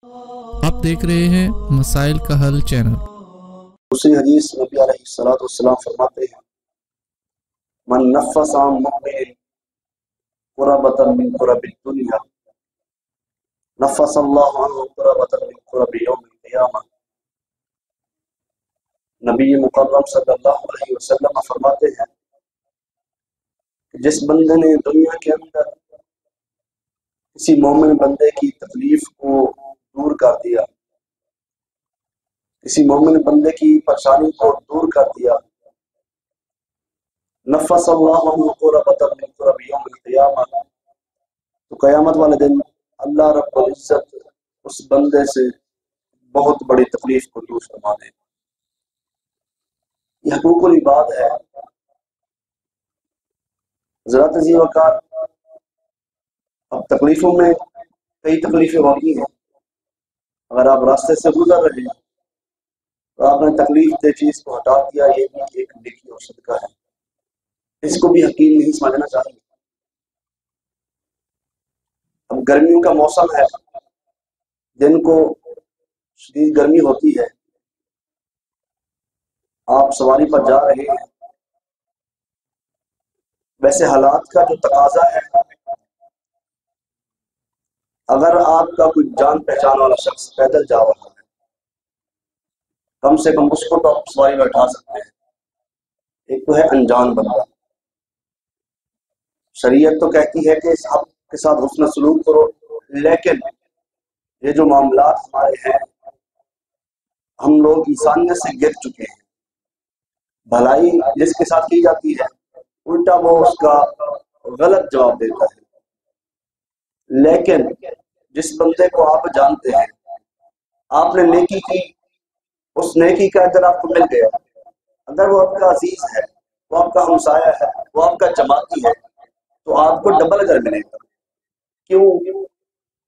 آپ देख रहे हैं मसाइल का हल चैनल। दूसरी हदीस नबी अलैहिस्सलाम फरमाते हैं, मन नफ़्फ़स अन मुमिन कुरबतन मिन कुरबिद दुनिया नफ़्फ़सल्लाहु अन्हु कुरबतन मिन कुरबि यौमिल क़ियामह। नबी मुकर्रम सल्लल्लाहु अलैहि वसल्लम फरमाते हैं कि जिस बंदे ने दुनिया के अंदर किसी मोमिन बंदे की तकलीफ को दूर कर दिया, किसी मोमिन बंदे की परेशानी को दूर कर दिया, नफ़्फ़सल्लाहु अन्हु कुरबतन मिन कुरबि यौमिल क़ियामह, तो क़यामत वाले दिन अल्लाह रब्बुल इज्जत उस बंदे से बहुत बड़ी तकलीफ को दूर फरमा दे। ये हकूकुल इबाद है। ज़रात जी वक़ात अब तकलीफ़ों में कई तकलीफ़ें होती हैं। अगर आप रास्ते से गुजर रहे हैं तो आपने तकलीफ दे चीज़ को हटा दिया, ये भी एक नेकी और सदका है। इसको भी हकीम नहीं समझना चाहिए। अब गर्मियों का मौसम है, दिन को शदीद गर्मी होती है, आप सवारी पर जा रहे हैं, वैसे हालात का जो तकाजा है, अगर आपका कोई जान पहचान वाला शख्स पैदल जा रहा है, कम से कम उसको तो आप सवारी में उठा सकते हैं। एक तो है अनजान बंदा। शरीयत तो कहती है कि सबके साथ हुस्न सलूक करो, लेकिन ये जो मामलात हमारे हैं, हम लोग इंसानियत से गिर चुके हैं। भलाई जिसके साथ की जाती है, उल्टा वो उसका गलत जवाब देता है। लेकिन जिस बंदे को आप जानते हैं, आपने नेकी की, उस नेकी का अजर आपको मिल गया, अगर वो आपका अजीज है, वो आपका हमसाया है, वो आपका जमाती है, तो आपको डबल अजर मिलेगा। क्यों?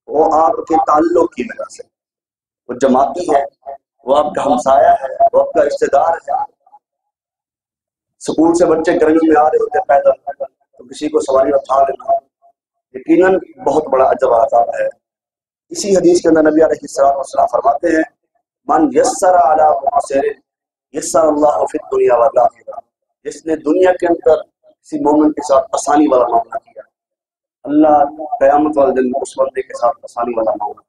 वो आपके ताल्लुक की वजह से। वो जमाती है, वो आपका हमसाया है, वो आपका रिश्तेदार है। स्कूल से बच्चे गर्मी में आ रहे होते पैदल, तो किसी को सवारी उठा लेना यकीनन बहुत बड़ा अजर आता है। इसी हदीस के अंदर नबी अलैहिस्सलाम फरमाते हैं, मन यस्सर अला मुअस्सिरिन यस्सरल्लाहु फिद दुनिया वल आखिरह। जिसने दुनिया के अंदर किसी मोमिन के साथ आसानी वाला मामला किया, अल्लाह क़यामत वाले दिन उस बंदे के साथ आसानी वाला मामला।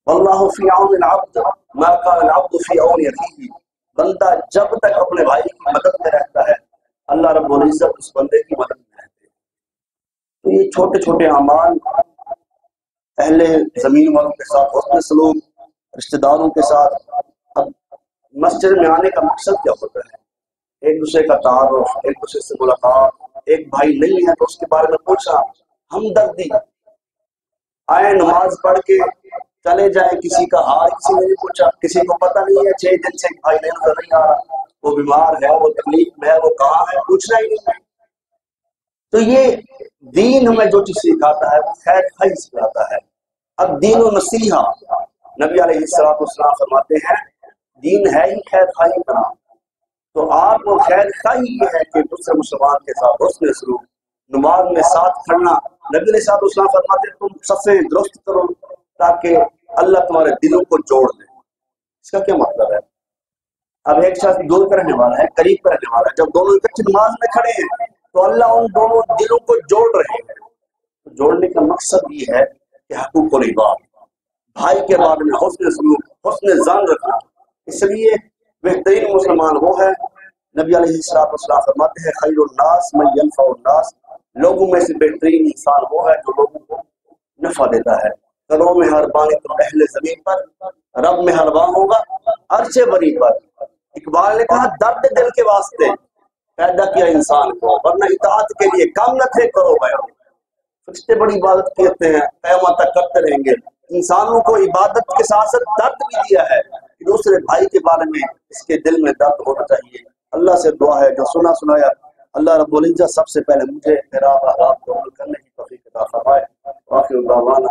वल्लाहु फी औनिल अब्द मा कान अल अब्दु फी औनि अखीही। बंदा जब तक अपने भाई की मदद में रहता है, अल्लाह रब्बुल इज्जत उस बंदे की मदद में रहते हैं। तो ये छोटे छोटे अमाल अहले जमीन वालों के साथ हुस्न सलूक, रिश्तेदारों के साथ। अब मस्जिद में आने का मकसद क्या होता है? एक दूसरे का तारुफ, एक दूसरे से मुलाकात। एक भाई नहीं है तो उसके बारे में पूछा, हमदर्दी। आए नमाज पढ़ के चले जाए, किसी का हाल किसी ने नहीं पूछा, किसी को पता नहीं है 6 दिन से भाई नहीं आ रहा, वो बीमार है, वो तकलीफ में है, वो कहाँ है, पूछना ही नहीं है। तो ये दीन हमें जो चीज सिखाता है, खैर खाई सिखाता है। अब दीन व नसीहा, नबी अलैहिस्सलाम फरमाते हैं, दीन है ही खैर खाई का। तो आप वो खैर खाई है कि दूसरे मुसलमान के साथ हुस्न सलूक, नमाज में साथ खड़ना। नबी अलैहिस्सलाम फरमाते हैं, तुम सफ़े दुरुस्त करो ताकि अल्लाह तुम्हारे दिलों को जोड़ दे। इसका क्या मतलब है? अब एक शख्स दूर का रहने वाला है, करीब का रहने वाला है, जब दोनों इकट्ठे नमाज में खड़े हैं तो अल्लाह उन दोनों दिलों को जोड़ रहे हैं। तो जोड़ने का मकसद ये है कि हकूकुल इबाद, भाई के बारे में हुस्न सलूक, हुस्न ज़न रखना। इसलिए बेहतरीन मुसलमान वो है, नबी अलैहिस्सलाम फरमाते हैं, खैरुन नास मन यनफउन नास। लोगों में से बेहतरीन इंसान वो है जो लोगों को नफा देता है। करो मेहरबानी तो अहले जमीन पर, रब मेहरबान होगा अर्शे बरी पर। इकबाल ने कहा, दर्द दिल के वास्ते पैदा किया इंसान को, वरना इताअत के लिए काम न थे करो बयान। फरिश्ते बड़ी इबादत करते हैं, क़यामत तक करते रहेंगे। इंसानों को इबादत के साथ साथ दर्द भी दिया है कि दूसरे भाई के बारे में इसके दिल में दर्द होना चाहिए। अल्लाह से दुआ है, जो सुना सुनाया अल्लाह रब्बुल इज्जत सबसे पहले मुझे, फिर आप को अमल करने की तौफीक अता फरमाए। आखिर दावाना